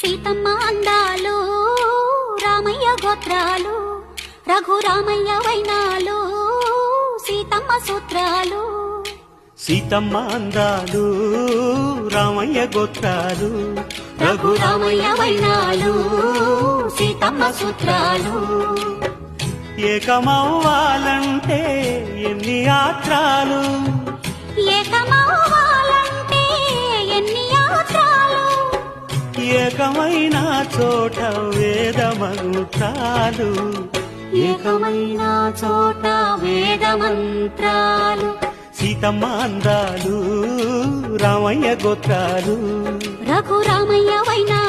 సీతమ్మ అందాలు రామయ్య గోత్రాలు రఘురామయ్య వైనాలు సీతమ్మ సూత్రాలు సీతమ్మ అందాలు రామయ్య గోత్రాలు రఘురామయ్య వైనాలు సీతమ్మ సూత్రాలు ఏకమవ్వాలంటే ఎన్ని యాత్రాలు ఏకమవ్వాలంటే ఎన్ని యాత్రాలు ఏకమైన చోట వేద మంత్రాలు ఏకమైన చోట వేద మంత్రాలు సీతమ్మ అందాలు రామయ్య గోత్రాలు రఘురామయ్య వైనా